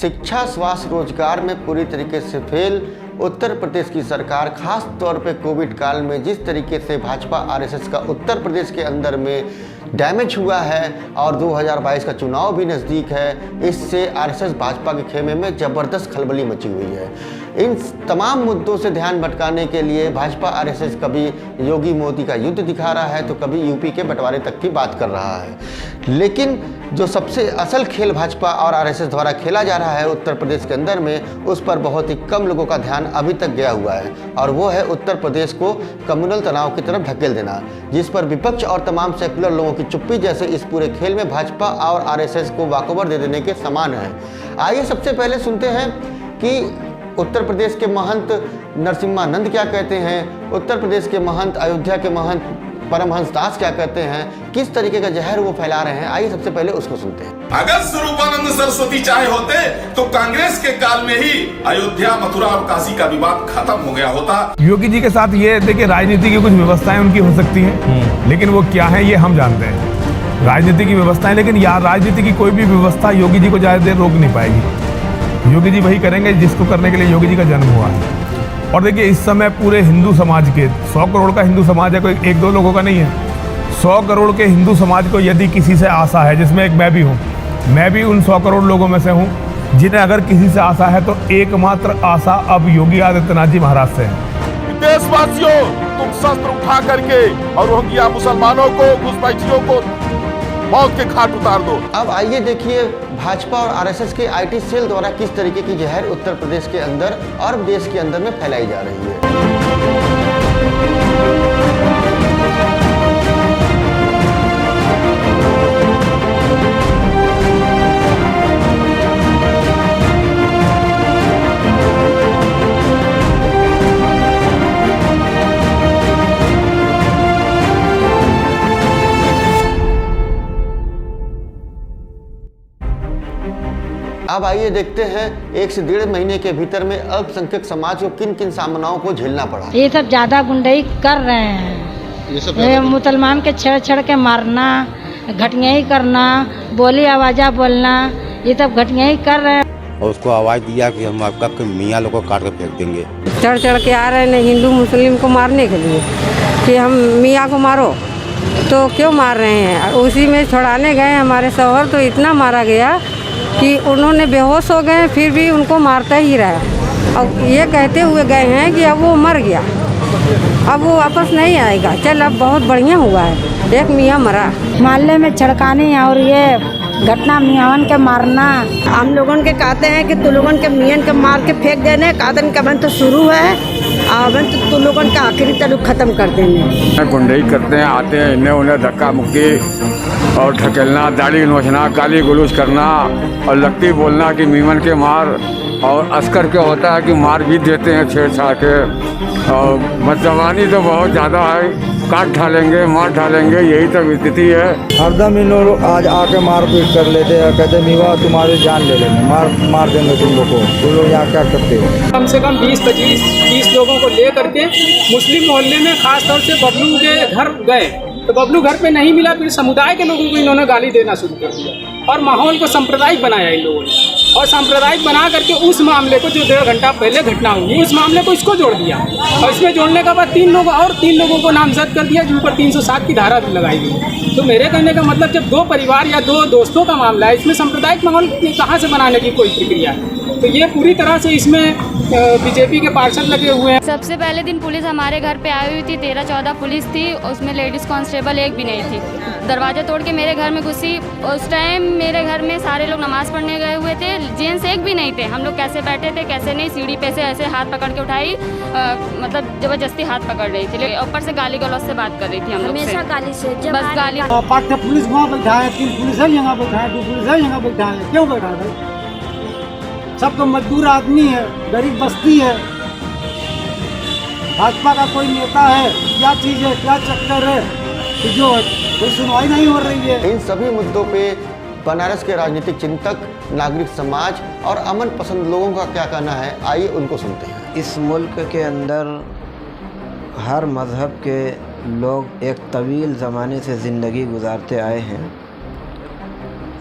शिक्षा, स्वास्थ्य, रोजगार में पूरी तरीके से फेल उत्तर प्रदेश की सरकार, खास तौर पे कोविड काल में जिस तरीके से भाजपा आरएसएस का उत्तर प्रदेश के अंदर में डैमेज हुआ है और 2022 का चुनाव भी नज़दीक है, इससे आरएसएस भाजपा के खेमे में ज़बरदस्त खलबली मची हुई है। इन तमाम मुद्दों से ध्यान भटकाने के लिए भाजपा आरएसएस कभी योगी मोदी का युद्ध दिखा रहा है तो कभी यूपी के बंटवारे तक की बात कर रहा है, लेकिन जो सबसे असल खेल भाजपा और आरएसएस द्वारा खेला जा रहा है उत्तर प्रदेश के अंदर में, उस पर बहुत ही कम लोगों का ध्यान अभी तक गया हुआ है और वो है उत्तर प्रदेश को कम्युनल तनाव की तरफ ढकेल देना, जिस पर विपक्ष और तमाम सेकुलर लोगों की चुप्पी जैसे इस पूरे खेल में भाजपा और आरएसएस को वाकओवर दे देने के समान है। आइए सबसे पहले सुनते हैं कि उत्तर प्रदेश के महंत नरसिम्हानंद क्या कहते हैं, उत्तर प्रदेश के महंत, अयोध्या के महंत परमहंस दास क्या कहते हैं, किस तरीके का जहर वो फैला रहे हैं। आइए सबसे पहले उसको सुनते हैं। अगर स्वरूपानंद सरस्वती चाहे होते तो कांग्रेस के काल में ही अयोध्या, मथुरा और काशी का विवाद खत्म हो गया होता। योगी जी के साथ ये देखिए, राजनीति की कुछ व्यवस्थाएं उनकी हो सकती हैं, लेकिन वो क्या है ये हम जानते हैं, राजनीति की व्यवस्थाएं। लेकिन यार, राजनीति की कोई भी व्यवस्था योगी जी को ज्यादा देर रोक नहीं पाएगी। योगी जी वही करेंगे जिसको करने के लिए योगी जी का जन्म हुआ है। और देखिए, इस समय पूरे हिंदू समाज के 100 करोड़ का हिंदू समाज है, कोई एक दो लोगों का नहीं है। 100 करोड़ के हिंदू समाज को यदि किसी से आशा है, जिसमें एक मैं भी हूँ, मैं भी उन 100 करोड़ लोगों में से हूँ जिन्हें अगर किसी से आशा है तो एकमात्र आशा अब योगी आदित्यनाथ जी महाराज से है। देशवासियों, तुम शस्त्र उठा करके और रोहिंग्या मुसलमानों को, घुसपैठियों को मौत के घाट उतार दो। अब आइए देखिए भाजपा और आरएसएस के आईटी सेल द्वारा किस तरीके की जहर उत्तर प्रदेश के अंदर और देश के अंदर में फैलाई जा रही है। अब आइए देखते हैं 1 से 1.5 महीने के भीतर में अल्पसंख्यक समाज को किन किन सामनाओं को झेलना पड़ा। ये सब ज्यादा गुंडाई कर रहे हैं, ये मुसलमान के छेड़ के मारना, घटियाई करना, बोली आवाजा बोलना, ये सब घटियाई कर रहे हैं। और उसको आवाज दिया कि हम आपका मियाँ लोग को काट कर फेंक देंगे। चढ़ के आ रहे हैं हिंदू मुस्लिम को मारने के लिए कि हम मियाँ को मारो, तो क्यों मार रहे हैं। उसी में छुड़ाने गए हमारे शौहर, तो इतना मारा गया कि उन्होंने बेहोश हो गए, फिर भी उनको मारता ही रहा। और ये कहते हुए गए हैं कि अब वो मर गया, अब वो वापस नहीं आएगा। चल, अब बहुत बढ़िया हुआ है, एक मियाँ मरा। मोहल्ले में छड़काने और ये घटना मियावन के मारना, हम लोगों के कहते हैं कि तू लोगों के मियाँ के मार के फेंक देने, कादन का बन तो शुरू है, अब तो तू लोगों का आखिरी तलुक खत्म कर देने। गुंडई करते हैं, आते हैं इन्हें उन्हें धक्का मुक्की और ढकेलना, दाढ़ी नोचना, गाली गलौज करना और लगती बोलना कि मीमन के मार, और अस्कर के होता है कि मार भी देते हैं छेड़छाड़ के। और बदजबानी तो बहुत ज़्यादा है, काट ढालेंगे, मार ढालेंगे, यही तो स्थिति है। हरदम इन लोग आज आके मारपीट कर लेते हैं, कहते मीवा तुम्हारी जान ले लेंगे, मार देंगे तुम लोग को। तुम लोग यहाँ क्या करते हो? कम से कम 20-25-30 लोगों को ले करके मुस्लिम मोहल्ले में खास तौर से बबलू के घर गए, तो बबलू घर पे नहीं मिला, फिर समुदाय के लोगों को इन्होंने गाली देना शुरू कर दिया और माहौल को सांप्रदायिक बनाया इन लोगों ने। और सांप्रदायिक बना करके उस मामले को, जो 1.5 घंटा पहले घटना हुई, उस मामले को इसको जोड़ दिया और इसमें जोड़ने के बाद 3 लोगों को नामजद कर दिया, जिन पर 307 की धारा भी लगाई गई। तो मेरे कहने का मतलब, जब 2 परिवार या 2 दोस्तों का मामला है, इसमें सांप्रदायिक माहौल कहाँ से बनाने की कोई प्रक्रिया है। तो ये पूरी तरह से इसमें बीजेपी के पार्षद लगे हुए हैं। सबसे पहले दिन पुलिस हमारे घर पे आई हुई थी, 13-14 पुलिस थी, उसमें लेडीज़ कांस्टेबल एक भी नहीं थी। दरवाज़ा तोड़ के मेरे घर में घुसी। उस टाइम मेरे घर में सारे लोग नमाज़ पढ़ने गए हुए थे, जेंट्स एक भी नहीं थे। हम लोग कैसे बैठे थे कैसे नहीं, सीढ़ी पे से ऐसे हाथ पकड़ के उठाई, मतलब ज़बरदस्ती हाथ पकड़ रही थी, ऊपर से गाली गलौज से बात कर रही थी हम लोग से, गाली से बस गाली। पुलिस वहाँ बैठा है, 3 पुलिस है यहाँ बैठा है, 2 पुलिस है यहाँ बैठा है, क्यों बैठा है? सब तो मजदूर आदमी है, गरीब बस्ती है। भाजपा का कोई नेता है, क्या चीज़ है, क्या चक्कर है, जो कोई सुनवाई नहीं हो रही है। इन सभी मुद्दों पे बनारस के राजनीतिक चिंतक, नागरिक समाज और अमन पसंद लोगों का क्या कहना है, आइए उनको सुनते हैं। इस मुल्क के अंदर हर मज़हब के लोग एक तवील ज़माने से ज़िंदगी गुजारते आए हैं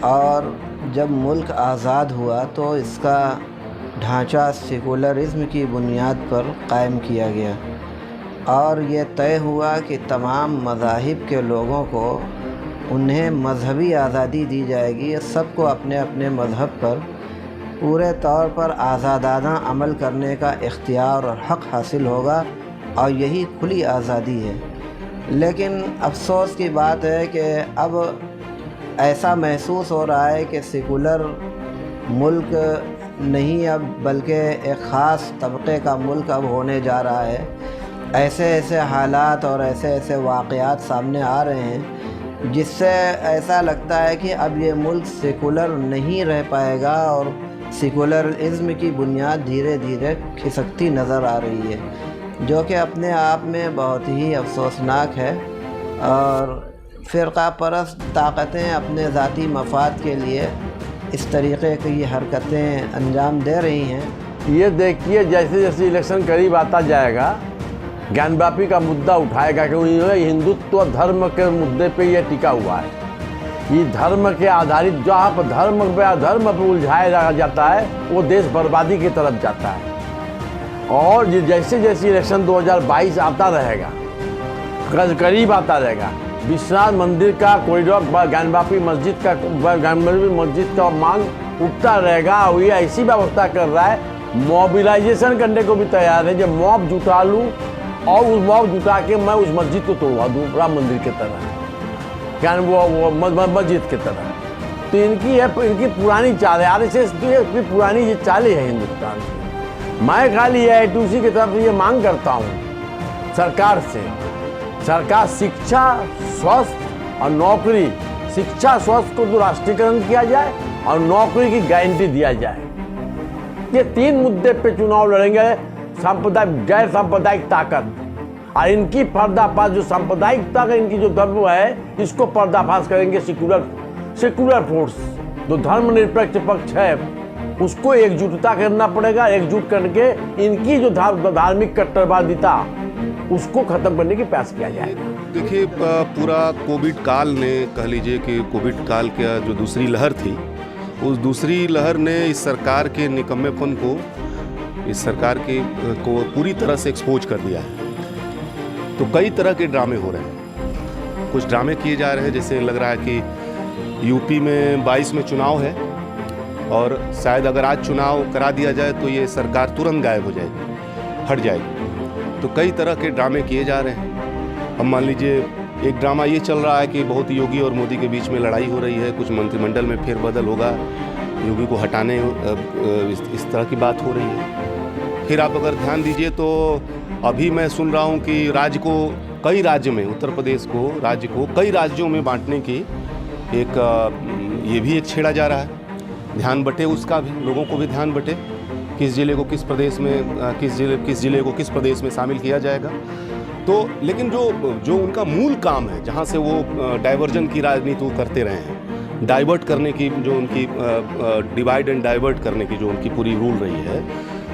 और जब मुल्क आज़ाद हुआ तो इसका ढांचा सेकुलरिज़्म की बुनियाद पर कायम किया गया और ये तय हुआ कि तमाम मज़ाहिब के लोगों को उन्हें मजहबी आज़ादी दी जाएगी। सबको अपने अपने मज़हब पर पूरे तौर पर आज़ादाना अमल करने का इख्तियार और हक़ हासिल होगा और यही खुली आज़ादी है। लेकिन अफसोस की बात है कि अब ऐसा महसूस हो रहा है कि सेकुलर मुल्क नहीं अब बल्कि एक ख़ास तबके का मुल्क अब होने जा रहा है। ऐसे ऐसे हालात और ऐसे ऐसे वाक़यात सामने आ रहे हैं जिससे ऐसा लगता है कि अब ये मुल्क सेकुलर नहीं रह पाएगा और सेकुलरिज़्म की बुनियाद धीरे धीरे खिसकती नज़र आ रही है, जो कि अपने आप में बहुत ही अफसोसनाक है। और फ़िरक़ा परस्त ताकतें अपने ज़ाती मफाद के लिए इस तरीक़े की हरकतें अंजाम दे रही हैं। ये देखिए जैसे जैसे इलेक्शन करीब आता जाएगा ज्ञानवापी का मुद्दा उठाएगा क्योंकि हिंदुत्व धर्म के मुद्दे पे ये टिका हुआ है। ये धर्म के आधारित जहाँ पर धर्म पर उलझाया जाता है वो देश बर्बादी की तरफ जाता है। और जैसे जैसे इलेक्शन 2022 आता रहेगा करीब आता रहेगा, विश्वनाथ मंदिर का कॉरिडोर ज्ञानवापी मस्जिद का मांग उठता रहेगा और ये ऐसी व्यवस्था कर रहा है मोबिलाइजेशन करने को भी तैयार है। जब मॉब जुटा लूँ और उस मॉब जुटा के मैं उस मस्जिद को तोड़वा दूँ राम मंदिर की तरह, क्या वो मस्जिद की तरह। तो इनकी पुरानी चाल है, आरएसएस की पुरानी ये चालें है हिंदुस्तान की। मैं खाली AITUC की तरफ से ये मांग करता हूँ सरकार से, सरकार शिक्षा स्वास्थ्य और नौकरी, शिक्षा स्वास्थ्य को तो राष्ट्रीयकरण किया जाए और नौकरी की गारंटी दिया जाए। ये 3 मुद्दे पे चुनाव लड़ेंगे। सांप्रदायिक गैर सांप्रदायिक ताकत और इनकी पर्दाफाश, जो सांप्रदायिक ताकत इनकी जो धर्म है इसको पर्दाफाश करेंगे सेकुलर फोर्स जो धर्मनिरपेक्ष पक्ष है उसको एकजुटता करना पड़ेगा। एकजुट करके इनकी जो धार्मिक कट्टरवादिता उसको खत्म करने की प्रयास किया जाए। देखिए पूरा कोविड काल ने कह लीजिए कि कोविड काल की जो दूसरी लहर थी उस दूसरी लहर ने इस सरकार के निकम्मेपन को, इस सरकार को पूरी तरह से एक्सपोज कर दिया है। तो कई तरह के ड्रामे हो रहे हैं, कुछ ड्रामे किए जा रहे हैं। जैसे लग रहा है कि यूपी में 22 में चुनाव है और शायद अगर आज चुनाव करा दिया जाए तो ये सरकार तुरंत गायब हो जाएगी, हट जाएगी। तो कई तरह के ड्रामे किए जा रहे हैं। अब मान लीजिए एक ड्रामा ये चल रहा है कि बहुत योगी और मोदी के बीच में लड़ाई हो रही है, कुछ मंत्रिमंडल में फेरबदल होगा, योगी को हटाने इस तरह की बात हो रही है। फिर आप अगर ध्यान दीजिए तो अभी मैं सुन रहा हूँ कि राज्य को कई राज्य में, उत्तर प्रदेश को राज्य को कई राज्यों में बांटने की ये भी एक छेड़ा जा रहा है। ध्यान बटे उसका भी, लोगों को भी ध्यान बटे किस जिले को किस प्रदेश में, किस जिले को किस प्रदेश में शामिल किया जाएगा। तो लेकिन जो उनका मूल काम है, जहाँ से वो डाइवर्जन की राजनीति करते रहे हैं, डाइवर्ट करने की जो उनकी डिवाइड एंड डाइवर्ट करने की जो उनकी पूरी रूल रही है,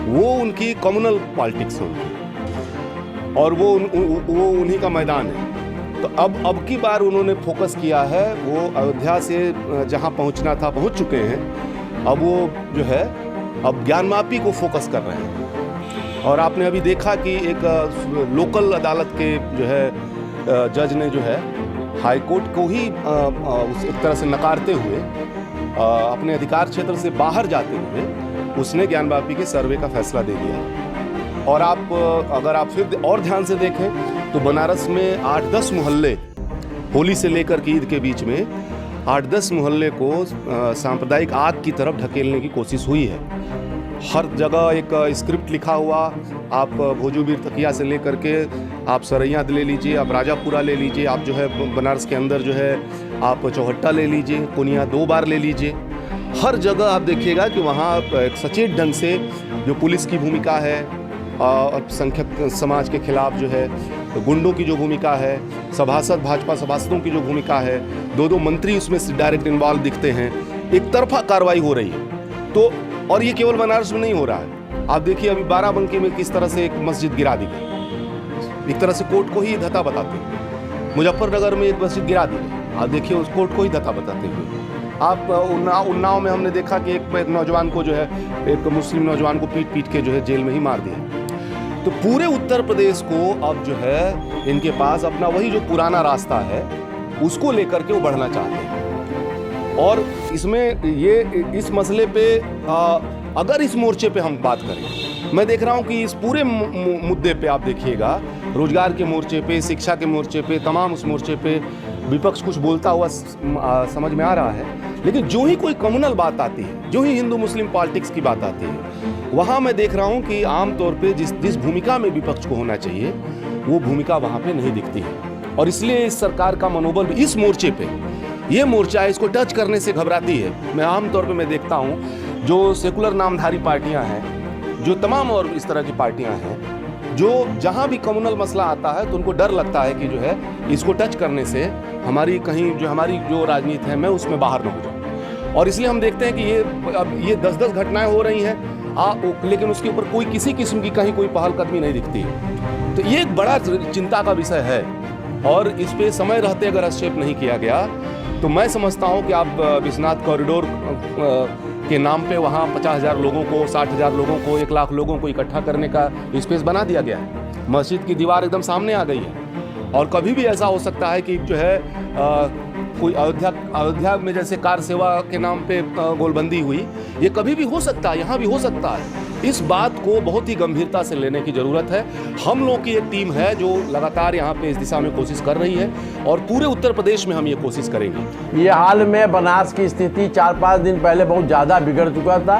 वो उनकी कम्युनल पॉलिटिक्स है और वो उन्हीं का मैदान है। तो अब की बार उन्होंने फोकस किया है, वो अयोध्या से जहाँ पहुँचना था पहुँच चुके हैं। अब वो जो है अब ज्ञानवापी को फोकस कर रहे हैं। और आपने अभी देखा कि एक लोकल अदालत के जो है जज ने जो है हाई कोर्ट को ही एक तरह से नकारते हुए अपने अधिकार क्षेत्र से बाहर जाते हुए उसने ज्ञानवापी के सर्वे का फैसला दे दिया। और अगर आप फिर और ध्यान से देखें तो बनारस में 8-10 मोहल्ले होली से लेकर के ईद के बीच में 8-10 मोहल्ले को सांप्रदायिक आग की तरफ ढकेलने की कोशिश हुई है। हर जगह एक स्क्रिप्ट लिखा हुआ, आप भोजूबीर तकिया से लेकर के आप सरैया ले लीजिए, आप राजापुरा ले लीजिए, आप जो है बनारस के अंदर जो है आप चौहट्टा ले लीजिए, कोनिया 2 बार ले लीजिए। हर जगह आप देखिएगा कि वहाँ एक सचेत ढंग से जो पुलिस की भूमिका है, अल्पसंख्यक समाज के खिलाफ जो है गुंडों की जो भूमिका है, सभासद भाजपा सभासदों की जो भूमिका है, 2-2 मंत्री उसमें डायरेक्ट इन्वॉल्व दिखते हैं, एक तरफा कार्रवाई हो रही है। तो और ये केवल बनारस में नहीं हो रहा है। आप देखिए अभी बाराबंकी में किस तरह से एक मस्जिद गिरा दी गई, एक तरह से कोर्ट को ही धता बताते हैं। मुजफ्फरनगर में एक मस्जिद गिरा दी गई, आप देखिए उस कोर्ट को ही धता बताते हुए। आप उन्नाव में हमने देखा कि एक नौजवान को जो है, एक मुस्लिम नौजवान को पीट पीट के जो है जेल में ही मार दिया। तो पूरे उत्तर प्रदेश को अब जो है इनके पास अपना वही जो पुराना रास्ता है उसको लेकर के वो बढ़ना चाहते हैं। और इसमें ये इस मसले पे अगर इस मोर्चे पे हम बात करें, मैं देख रहा हूँ कि इस पूरे मुद्दे पे आप देखिएगा, रोजगार के मोर्चे पे, शिक्षा के मोर्चे पे, तमाम उस मोर्चे पे विपक्ष कुछ बोलता हुआ समझ में आ रहा है। लेकिन जो ही कोई कम्युनल बात आती है, जो ही हिंदू मुस्लिम पॉलिटिक्स की बात आती है, वहाँ मैं देख रहा हूँ कि आमतौर पे जिस भूमिका में विपक्ष को होना चाहिए वो भूमिका वहाँ पे नहीं दिखती है। और इसलिए इस सरकार का मनोबल भी इस मोर्चे पे, ये मोर्चा इसको टच करने से घबराती है। मैं आमतौर पे मैं देखता हूँ जो सेकुलर नामधारी पार्टियाँ हैं, जो तमाम और इस तरह की पार्टियाँ हैं, जो जहाँ भी कम्युनल मसला आता है तो उनको डर लगता है कि जो है इसको टच करने से हमारी जो राजनीति है मैं उसमें बाहर न हो जाऊँ। और इसलिए हम देखते हैं कि अब ये 10-10 घटनाएं हो रही हैं, लेकिन उसके ऊपर कोई किसी किस्म की कहीं कोई पहलकदमी नहीं दिखती। तो ये एक बड़ा चिंता का विषय है और इस पे समय रहते अगर हस्तक्षेप नहीं किया गया तो मैं समझता हूँ कि आप विश्वनाथ कॉरिडोर के नाम पे वहाँ 50,000 लोगों को, 60,000 लोगों को, 1 लाख लोगों को इकट्ठा करने का स्पेस बना दिया गया है। मस्जिद की दीवार एकदम सामने आ गई है और कभी भी ऐसा हो सकता है कि जो है कोई अयोध्या में जैसे कार सेवा के नाम पे गोलबंदी हुई, ये कभी भी हो सकता है, यहाँ भी हो सकता है। इस बात को बहुत ही गंभीरता से लेने की ज़रूरत है। हम लोग की एक टीम है जो लगातार यहाँ पे इस दिशा में कोशिश कर रही है और पूरे उत्तर प्रदेश में हम ये कोशिश करेंगे। ये हाल में बनास की स्थिति 4-5 दिन पहले बहुत ज़्यादा बिगड़ चुका था।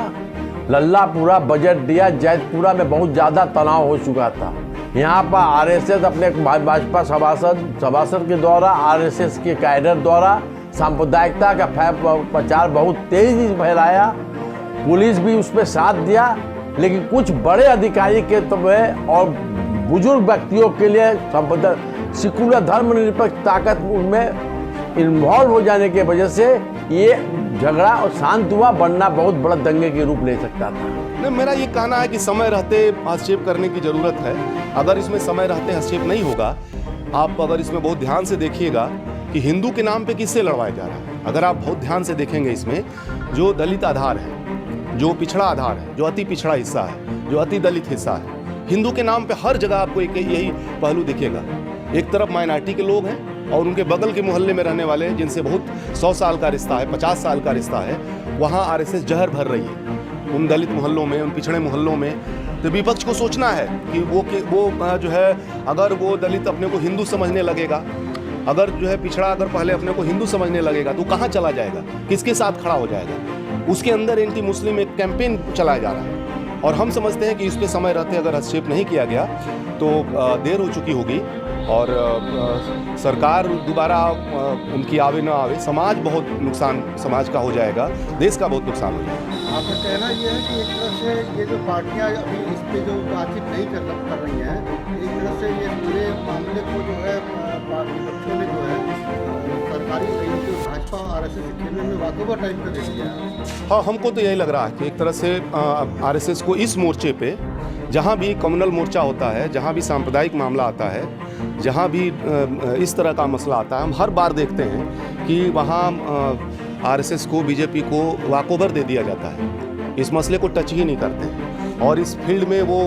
लल्लापुरा, बजट दिया, जैतपुरा में बहुत ज़्यादा तनाव हो चुका था। यहाँ पर आरएसएस अपने भाजपा सभासद के द्वारा, आरएसएस के कैडर द्वारा सांप्रदायिकता का प्रचार बहुत तेजी से फैलाया। पुलिस भी उस पर साथ दिया, लेकिन कुछ बड़े अधिकारी के और बुजुर्ग व्यक्तियों के लिए सेकुलर धर्मनिरपेक्ष ताकत उनमें इन्वॉल्व हो जाने की वजह से ये झगड़ा और शांत हुआ, वरना बहुत बड़ा दंगे के रूप ले सकता था। नहीं, मेरा ये कहना है कि समय रहते हस्तक्षेप करने की ज़रूरत है। अगर इसमें समय रहते हस्तक्षेप नहीं होगा, आप अगर इसमें बहुत ध्यान से देखिएगा कि हिंदू के नाम पे किससे लड़वाया जा रहा है। अगर आप बहुत ध्यान से देखेंगे इसमें जो दलित आधार है, जो पिछड़ा आधार है, जो अति पिछड़ा हिस्सा है, जो अति दलित हिस्सा है, हिंदू के नाम पे हर जगह आपको एक यही पहलू दिखेगा। एक तरफ माइनॉरिटी के लोग हैं और उनके बगल के मोहल्ले में रहने वाले जिनसे बहुत 100 साल का रिश्ता है, 50 साल का रिश्ता है, वहाँ आरएसएस जहर भर रही है उन दलित मोहल्लों में, उन पिछड़े मोहल्लों में। तो विपक्ष को सोचना है कि वो जो है, अगर वो दलित अपने को हिंदू समझने लगेगा, अगर जो है पिछड़ा अगर पहले अपने को हिंदू समझने लगेगा तो कहाँ चला जाएगा, किसके साथ खड़ा हो जाएगा। उसके अंदर एंटी मुस्लिम एक कैंपेन चलाया जा रहा है और हम समझते हैं कि इस पे समय रहते अगर हस्तक्षेप नहीं किया गया तो देर हो चुकी होगी और सरकार दोबारा उनकी आवे न आवे, समाज बहुत नुकसान समाज का हो जाएगा, देश का बहुत नुकसान हो जाएगा। आपका कहना ये है कि एक तरह से ये जो पार्टियां अभी इस पे जो बातचीत नहीं कर रही हैं, एक तरह से ये पूरे मामले को जो है विपक्षों ने जो है सरकारी भाजपा और आरएसएस के खेलने में वाकई टाइम पर दे दिया है। हाँ, हमको तो यही लग रहा है कि एक तरह से आरएसएस को इस मोर्चे पे, जहाँ भी कम्युनल मोर्चा होता है, जहाँ भी सांप्रदायिक मामला आता है, जहाँ भी इस तरह का मसला आता है, हम हर बार देखते हैं कि वहाँ आरएसएस को, बीजेपी को वाकओवर दे दिया जाता है। इस मसले को टच ही नहीं करते और इस फील्ड में वो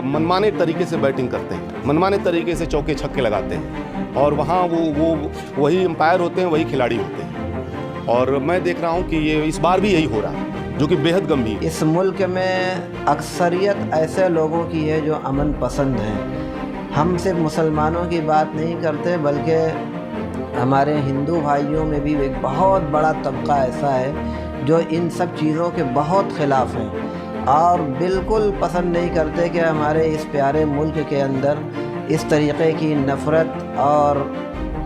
मनमाने तरीके से बैटिंग करते हैं, मनमाने तरीके से चौके छक्के लगाते हैं और वहाँ वो वही एम्पायर होते हैं, वही खिलाड़ी होते हैं। और मैं देख रहा हूँ कि ये इस बार भी यही हो रहा है, जो कि बेहद गंभीर। इस मुल्क में अक्सरियत ऐसे लोगों की है जो अमन पसंद हैं। हम सिर्फ मुसलमानों की बात नहीं करते, बल्कि हमारे हिंदू भाइयों में भी एक बहुत बड़ा तबका ऐसा है जो इन सब चीज़ों के बहुत ख़िलाफ़ हैं और बिल्कुल पसंद नहीं करते कि हमारे इस प्यारे मुल्क के अंदर इस तरीक़े की नफ़रत और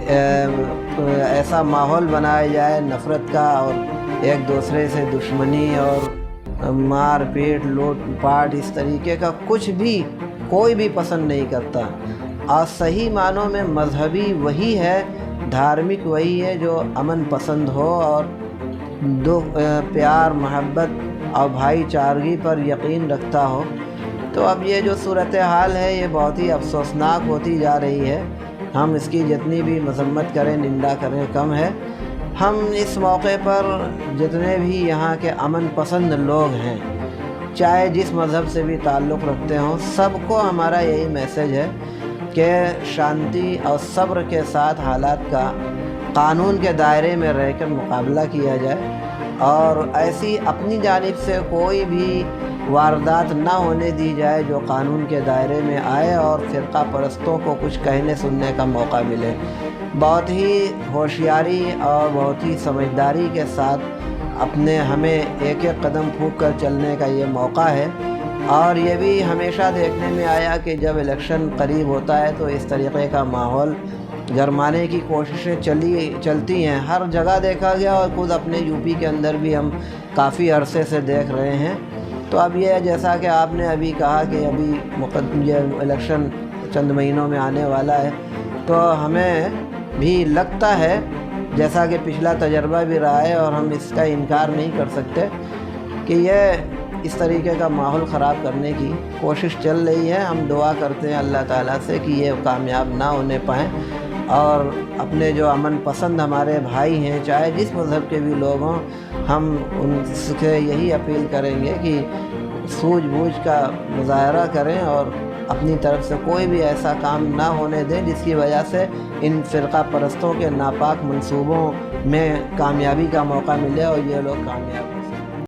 ऐसा माहौल बनाया जाए नफ़रत का और एक दूसरे से दुश्मनी और मार पीट लूट पाट, इस तरीके का कुछ भी कोई भी पसंद नहीं करता। और सही मानों में मजहबी वही है, धार्मिक वही है जो अमन पसंद हो और प्यार मोहब्बत और भाईचारगी पर यकीन रखता हो। तो अब ये जो सूरत हाल है ये बहुत ही अफसोसनाक होती जा रही है। हम इसकी जितनी भी मजम्मत करें, निंदा करें, कम है। हम इस मौके पर जितने भी यहाँ के अमन पसंद लोग हैं, चाहे जिस मज़हब से भी ताल्लुक़ रखते हों, सबको हमारा यही मैसेज है कि शांति और सब्र के साथ हालात का कानून के दायरे में रहकर मुकाबला किया जाए और ऐसी अपनी जानिब से कोई भी वारदात ना होने दी जाए जो कानून के दायरे में आए और फ़िरका परस्तों को कुछ कहने सुनने का मौका मिले। बहुत ही होशियारी और बहुत ही समझदारी के साथ हमें एक एक कदम फूंक कर चलने का ये मौका है। और ये भी हमेशा देखने में आया कि जब इलेक्शन करीब होता है तो इस तरीक़े का माहौल गरमाने की कोशिशें चलती हैं, हर जगह देखा गया और खुद अपने यूपी के अंदर भी हम काफ़ी अरसे से देख रहे हैं। तो अब ये जैसा कि आपने अभी कहा कि अभी ये इलेक्शन चंद महीनों में आने वाला है, तो हमें भी लगता है जैसा कि पिछला तजर्बा भी रहा है और हम इसका इनकार नहीं कर सकते कि यह इस तरीके का माहौल ख़राब करने की कोशिश चल रही है। हम दुआ करते हैं अल्लाह ताला से कि ये कामयाब ना होने पाएँ और अपने जो अमन पसंद हमारे भाई हैं, चाहे जिस मज़हब के भी लोग हों, हम उनसे यही अपील करेंगे कि सूझबूझ का मुजाहरा करें और अपनी तरफ से कोई भी ऐसा काम ना होने दें जिसकी वजह से इन फ़िरका परस्तों के नापाक मंसूबों में कामयाबी का मौका मिले और ये लोग कामयाब